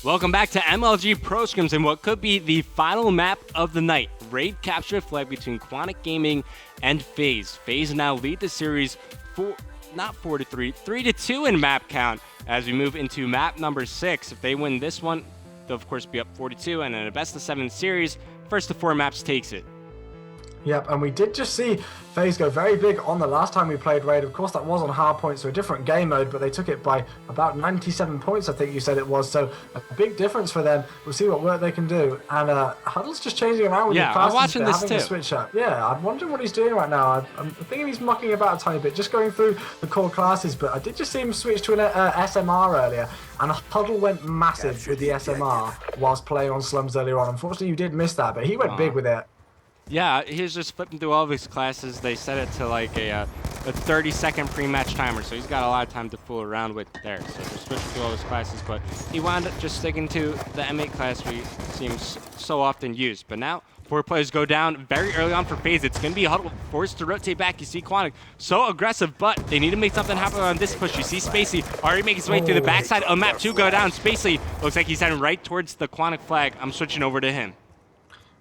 Welcome back to MLG ProScrims and what could be the final map of the night. Raid capture flag between Quantic Gaming and FaZe. FaZe now lead the series not 4-3, 3-2 in map count as we move into map number 6. If they win this one, they'll of course be up 42, and in a best of 7 series, first of 4 maps takes it. Yep, and we did just see FaZe go very big on the last time we played Raid. Of course, that was on hard points, so a different game mode, but they took it by about 97 points, I think you said it was. So a big difference for them. We'll see what work they can do. And Huddle's just changing around with the classes. I'm watching this too. Switch up. Yeah, I'm wondering what he's doing right now. I'm thinking he's mucking about a tiny bit, just going through the core classes, but I did just see him switch to an SMR earlier, and Huddle went massive with the SMR whilst playing on Slums earlier on. Unfortunately, you did miss that, but he went big with it. Yeah, he's just flipping through all of his classes. They set it to like a 30-second pre-match timer, so he's got a lot of time to fool around with there. So they're switching through all his classes, but he wound up just sticking to the M8 class we seems so often used. But now 4 players go down very early on for FaZe. It's going to be Huddle forced to rotate back. You see Quantic so aggressive, but they need to make something happen on this push. You see Spacey already making his way through the backside of map 2 go down. Spacey looks like he's heading right towards the Quantic flag. I'm switching over to him.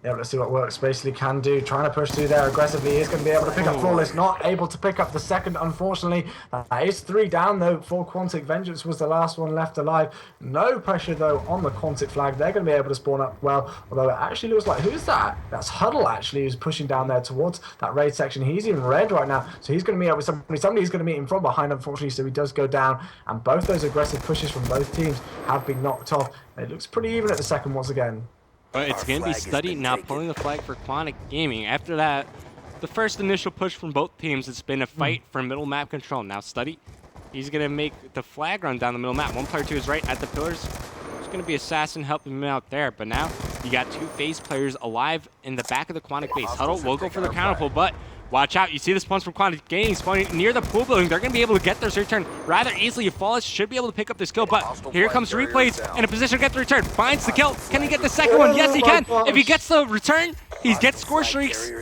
Yeah, let's see what works basically can do. Trying to push through there aggressively. He's going to be able to pick up Flawless. Not able to pick up the second, unfortunately. That is 3 down, though, for Quantic. Vengeance was the last one left alive. No pressure, though, on the Quantic flag. They're going to be able to spawn up well. Although it actually looks like, who's that? That's Huddle, actually, who's pushing down there towards that raid section. He's in red right now. So he's going to meet up with somebody. Somebody's going to meet him from behind, unfortunately. So he does go down. And both those aggressive pushes from both teams have been knocked off. It looks pretty even at the second once again. But it's going to be Study now pulling the flag for Quantic Gaming. After that, the first initial push from both teams, it's been a fight for middle map control. Now Study, he's going to make the flag run down the middle map. One player to his right at the pillars. There's going to be Assassin helping him out there. But now you got 2 FaZe players alive in the back of the Quantic base. Huddle will go for the counter pull, but watch out. You see the spawns from Quantic Gaming spawning near the pool building. They're going to be able to get this return rather easily. Flawless should be able to pick up this kill, but here comes Replays in a position to get the return. Finds the kill. Can he get the second one? Yes, he can. If he gets the return, he gets score streaks.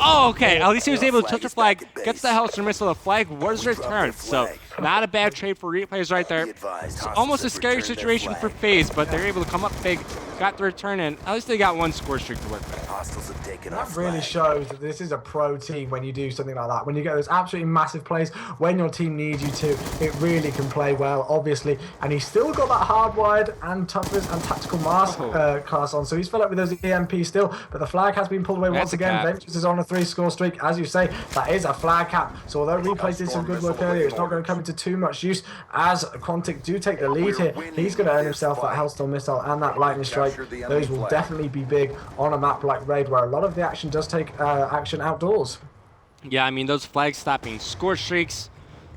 Oh, okay. At least he was able to touch the flag, gets the Hellstorm missile. The flag was returned, so not a bad trade for Replays right there. It's almost a scary situation for FaZe, but they're able to come up big, got the return in. At least they got 1 score streak to work with. That really shows that this is a pro team when you do something like that. When you get those absolutely massive plays, when your team needs you to, it really can play well, obviously. And he's still got that hardwired and toughness and tactical mask class on, so he's filled up with those EMP still, but the flag has been pulled away once again. Vengeance is on a 3-score streak. As you say, that is a flag cap. So although Replays did some good work earlier, it's not going to come into too much use as Quantic do take the lead here. He's going to earn himself that Hellstorm missile and that lightning strike. Those will definitely be big on a map like Raid, where a lot of the action does take action outdoors. Yeah, I mean, those flags stopping score streaks,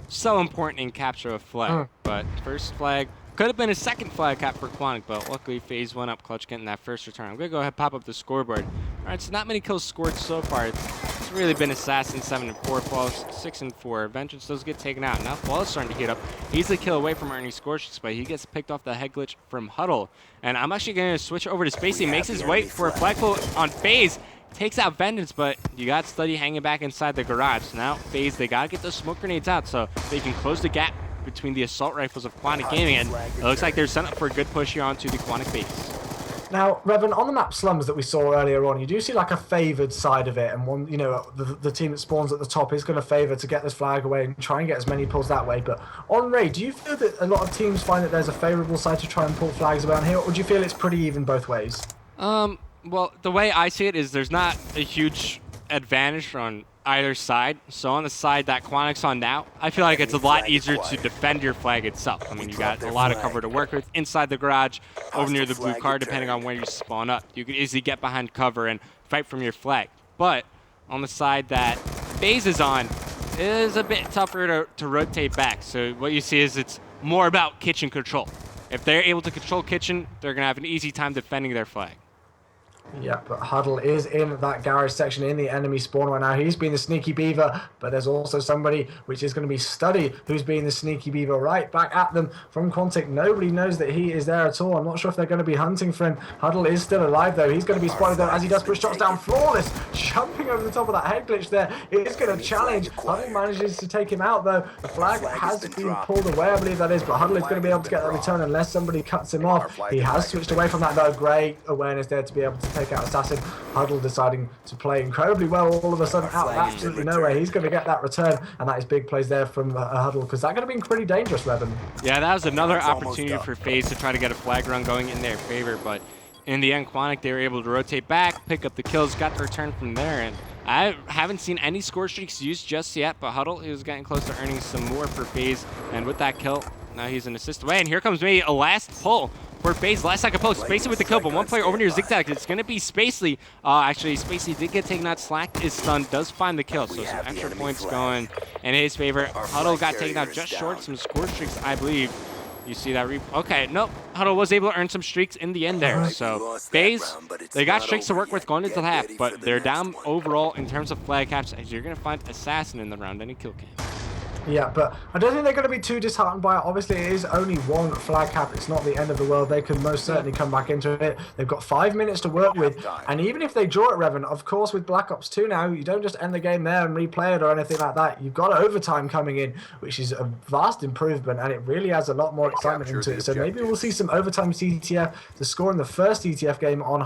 so important in capture of flag. But first flag could have been a second flag cap for Quantic, but luckily FaZe went up clutch getting that first return. I'm going to go ahead and pop up the scoreboard. All right, so not many kills scored so far. It's really been Assassin 7-4, Flawless 6-4. Vengeance does get taken out. Now Flawless starting to heat up. He's a kill away from earning score streaks, but he gets picked off the head glitch from Huddle. And I'm actually going to switch over to Spacey. Makes his way for a flag pull on FaZe. Takes out Vengeance, but you got Study hanging back inside the garage. So now FaZe, they got to get those smoke grenades out so they can close the gap between the assault rifles of Quantic Gaming, and it looks like they're set up for a good push here onto the Quantic base. Now, Revan, on the map Slums that we saw earlier on, you do see like a favoured side of it, and one, you know, the team that spawns at the top is going to favour to get this flag away and try and get as many pulls that way. But on Raid, do you feel that a lot of teams find that there's a favourable side to try and pull flags around here, or do you feel it's pretty even both ways? Well, the way I see it is there's not a huge advantage on either side. So on the side that Quantic's on now, I feel like it's a lot easier to defend your flag itself. I mean, you got a lot of cover to work with inside the garage, over near the blue car, depending on where you spawn up. You can easily get behind cover and fight from your flag. But on the side that FaZe is on, it is a bit tougher to rotate back. So what you see is it's more about kitchen control. If they're able to control kitchen, they're going to have an easy time defending their flag. Yeah, but Huddle is in that garage section in the enemy spawn right now. He's being the sneaky beaver, but there's also somebody, which is going to be Study, who's being the sneaky beaver right back at them from Quantic. Nobody knows that he is there at all. I'm not sure if they're going to be hunting for him. Huddle is still alive, though. He's going to be spotted, though, as he does push shots down. Flawless, jumping over the top of that head glitch there. It is going to challenge. Huddle manages to take him out, though. The flag has been pulled away, I believe that is, but Huddle is going to be able to get that return unless somebody cuts him off. He has switched away from that, though. Great awareness there to be able to take out Assassin. Huddle deciding to play incredibly well all of a sudden out of absolutely nowhere. He's going to get that return, and that is big plays there from Huddle, because that could have been pretty dangerous, Revan. Yeah, that was another opportunity for FaZe to try to get a flag run going in their favor, but in the end, Quantic, they were able to rotate back, pick up the kills, got the return from there, and I haven't seen any score streaks used just yet, but Huddle is getting close to earning some more for FaZe, and with that kill, now he's an assist away, and here comes maybe a last pull for FaZe. Last second post. Spacely with the kill, but one player over near Zigzag. It's going to be Spacely. Actually, Spacely did get taken out. Slack is stunned, does find the kill, so some extra points going in his favor. Huddle got taken out just short. Some score streaks, I believe. You see that? Okay, nope. Huddle was able to earn some streaks in the end there. So FaZe, they got streaks to work with going into the half, but they're down overall in terms of flag caps, as you're going to find Assassin in the round any kill cam. Yeah, but I don't think they're going to be too disheartened by it. Obviously, it is only one flag cap. It's not the end of the world. They can most certainly come back into it. They've got 5 minutes to work with. And even if they draw it, Revan, of course, with Black Ops 2 now, you don't just end the game there and replay it or anything like that. You've got overtime coming in, which is a vast improvement, and it really adds a lot more excitement into it. So maybe we'll see some overtime CTF. The score in the first CTF game on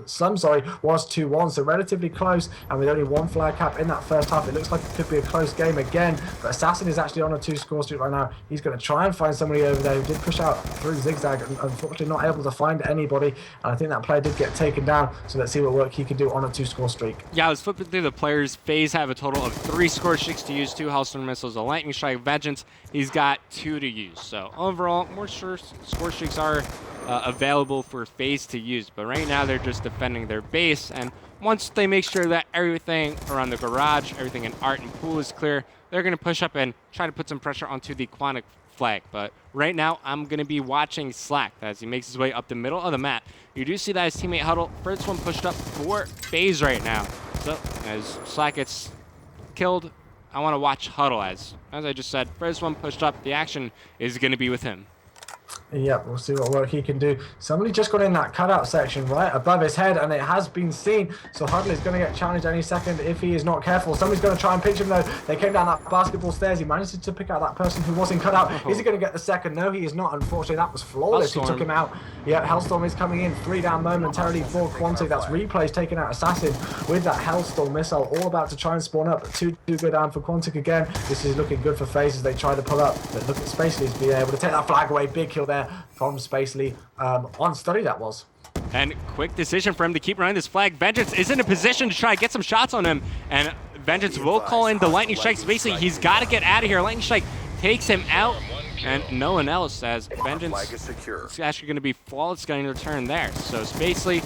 Slum, was 2-1, so relatively close. And with only one flag cap in that first half, it looks like it could be a close game again. But Assassin is actually on a 2-score streak right now. He's going to try and find somebody over there who did push out through Zigzag, and unfortunately not able to find anybody. And I think that player did get taken down, so let's see what work he can do on a 2-score streak. Yeah, I was flipping through the players. FaZe have a total of 3 score streaks to use, 2 Hellstorm missiles, a Lightning Strike, Vengeance. He's got 2 to use. So overall, more score streaks are available for FaZe to use. But right now, they're just defending their base. And once they make sure that everything around the garage, everything in Art and Pool is clear, they're going to push up and try to put some pressure onto the Quantic flag. But right now, I'm going to be watching Slack as he makes his way up the middle of the map. You do see that his teammate Huddle, first one pushed up for FaZe right now. So as Slack gets killed, I want to watch Huddle as I just said, first one pushed up, the action is going to be with him. Yep, we'll see what work he can do. Somebody just got in that cutout section right above his head, and it has been seen. So Huddle is going to get challenged any second if he is not careful. Somebody's going to try and pinch him, though. They came down that basketball stairs. He managed to pick out that person who was in cutout. Is he going to get the second? No, he is not. Unfortunately, that was flawless. He took him out. Yeah, Hellstorm is coming in. 3 down momentarily for Quantic. That's replays taking out Assassin with that Hellstorm missile. All about to try and spawn up. 2 go down for Quantic again. This is looking good for FaZe as they try to pull up. But look at Spacely's being able to take that flag away. Big kill there from Spacely on Study, that was. And quick decision for him to keep running this flag. Vengeance is in a position to try to get some shots on him, and Vengeance will call in the Lightning Strikes. Basically, he's got to get out of here. Lightning Strike takes him out, and no one else, as Vengeance is actually going to be flawless getting a return there. So Spacely,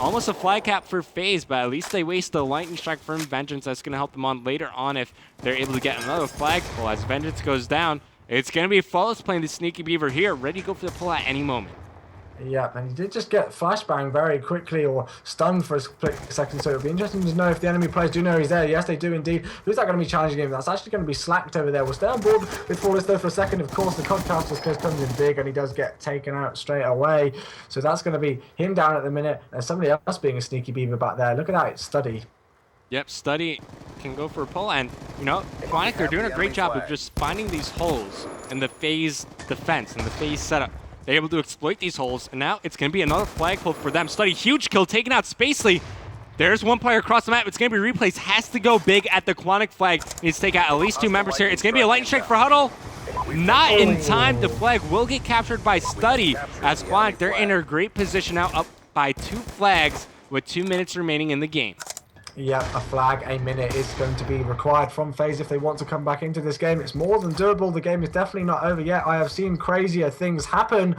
almost a flag cap for FaZe, but at least they waste the Lightning Strike from Vengeance. That's going to help them on later on if they're able to get another flag pull. As Vengeance goes down, it's going to be flawless playing the Sneaky Beaver here, ready to go for the pull at any moment. Yeah, and he did just get flashbang very quickly, or stunned for a split second, so it'll be interesting to know if the enemy players do know he's there. Yes, they do indeed. Who's that going to be challenging him? That's actually going to be Slacked over there. We'll stay on board with Flawless though for a second. Of course, the Codcaster comes in big, and he does get taken out straight away. So that's going to be him down at the minute. There's somebody else being a Sneaky Beaver back there. Look at that, it's Study. Yep, Study can go for a pull, and you know, Quantic, they're doing a great job of just finding these holes in the FaZe defense and the FaZe setup. They're able to exploit these holes, and now it's going to be another flag pull for them. Study, huge kill, taking out Spacely. There's one player across the map. It's going to be replaced. Has to go big at the Quantic flag. Needs to take out at least 2 members here. It's going to be a Lightning Strike for Huddle. Not in time. The flag will get captured by Study, as Quantic, they're in a great position now, up by 2 flags with 2 minutes remaining in the game. Yeah, a flag, a minute is going to be required from FaZe if they want to come back into this game. It's more than doable. The game is definitely not over yet. I have seen crazier things happen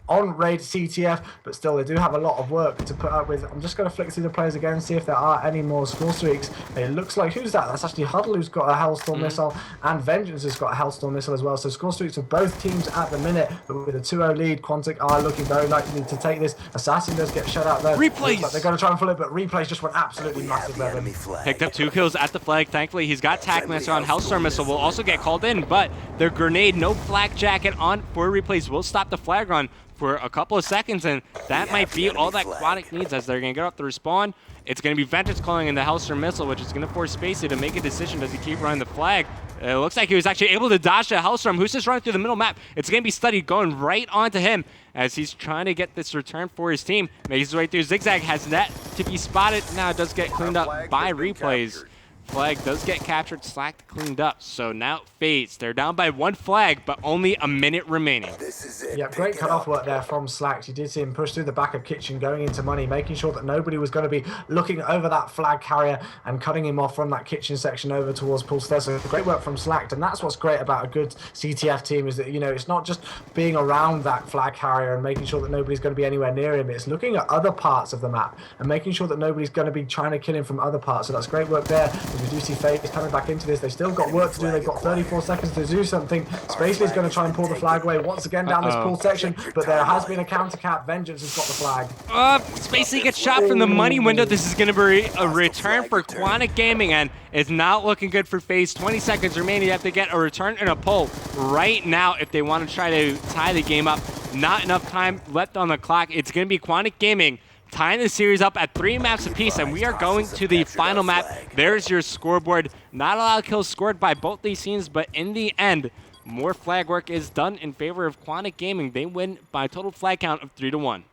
on Raid CTF, but still they do have a lot of work to put up with. I'm just going to flick through the players again, see if there are any more score streaks. It looks like, who's that? That's actually Huddle, who's got a Hellstorm missile, and Vengeance has got a Hellstorm missile as well. So score streaks of both teams at the minute, but with a 2-0 lead, Quantic are looking very likely to take this. Assassin does get shut out there. Replays! Like they're going to try and pull it, but Replays just went absolutely massive there. Picked up 2 kills at the flag. Thankfully, he's got Tackmaster on. Hellstorm missile will also get called in, but their grenade, no flak jacket on for Replays, will stop the flag run for a couple of seconds, and that might be all that Quantic needs as they're going to get off the respawn. It's going to be Vengeance calling in the Hellstorm missile, which is going to force Spacey to make a decision. Does he keep running the flag? It looks like he was actually able to dodge the Hellstorm, who's just running through the middle map. It's going to be Studied going right onto him as he's trying to get this return for his team. Makes his way through. Zigzag has that to be spotted. Now it does get cleaned up by Replays. Flag does get captured, Slack cleaned up. So now FaZe, they're down by 1 flag, but only a minute remaining. This is it. Yeah, great cut-off work there from Slack. You did see him push through the back of Kitchen, going into money, making sure that nobody was going to be looking over that flag carrier and cutting him off from that Kitchen section over towards Pulse there. So great work from Slack, and that's what's great about a good CTF team is that, you know, it's not just being around that flag carrier and making sure that nobody's going to be anywhere near him. It's looking at other parts of the map and making sure that nobody's going to be trying to kill him from other parts. So that's great work there. As we do see FaZe coming back into this, they've still got work to do. They've got 34 seconds to do something. Spacely's going to try and pull the flag away once again down this pool section, but there has been a counter cap. Vengeance has got the flag. Spacely gets shot from the money window. This is going to be a return for Quantic Gaming, and it's not looking good for FaZe. 20 seconds remaining. You have to get a return and a pull right now if they want to try to tie the game up. Not enough time left on the clock. It's going to be Quantic Gaming tying the series up at 3 maps apiece, and we are going to the final map. There's your scoreboard. Not a lot of kills scored by both these teams, but in the end, more flag work is done in favor of Quantic Gaming. They win by a total flag count of 3-1.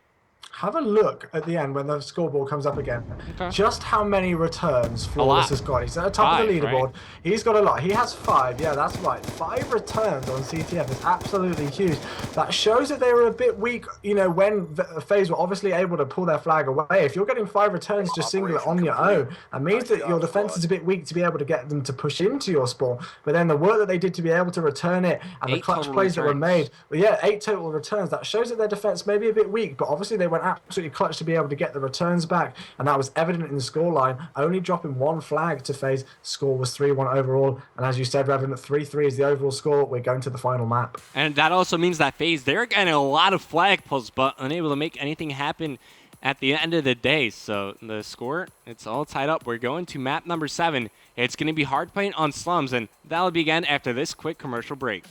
Have a look at the end when the scoreboard comes up again. Okay. Just how many returns Flawless has got. He's at the top of the leaderboard. Right? He's got a lot. He has 5. Yeah, that's right. 5 returns on CTF is absolutely huge. That shows that they were a bit weak, you know, when FaZe were obviously able to pull their flag away. If you're getting 5 returns just singular on your own, that means that your defense is a bit weak to be able to get them to push into your spawn. But then the work that they did to be able to return it and the clutch plays that were made, well, yeah, 8 total returns. That shows that their defense may be a bit weak, but obviously they went absolutely clutch to be able to get the returns back, and that was evident in the scoreline. Only dropping 1 flag to FaZe. Score was 3-1 overall, and as you said, Revan, 3-3 is the overall score. We're going to the final map, and that also means that FaZe, they're getting a lot of flag pulls, but unable to make anything happen at the end of the day. So the score, it's all tied up. We're going to map number 7. It's going to be Hardpoint on Slums, and that'll begin after this quick commercial break.